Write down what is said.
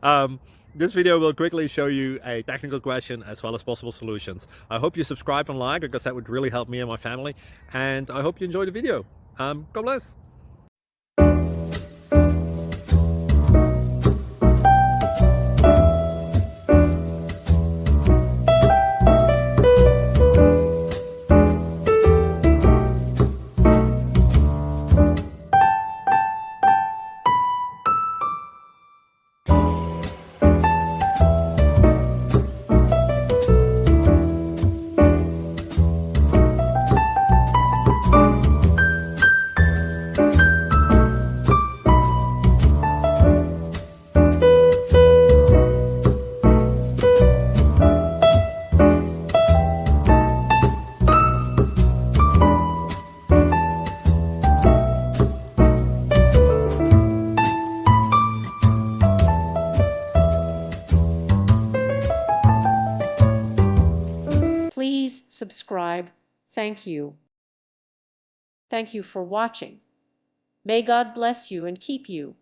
um, this video will quickly show you a technical question as well as possible solutions. I hope you subscribe and like because that would really help me and my family. And I hope you enjoy the video. God bless. Please subscribe. Thank you. Thank you for watching. May God bless you and keep you.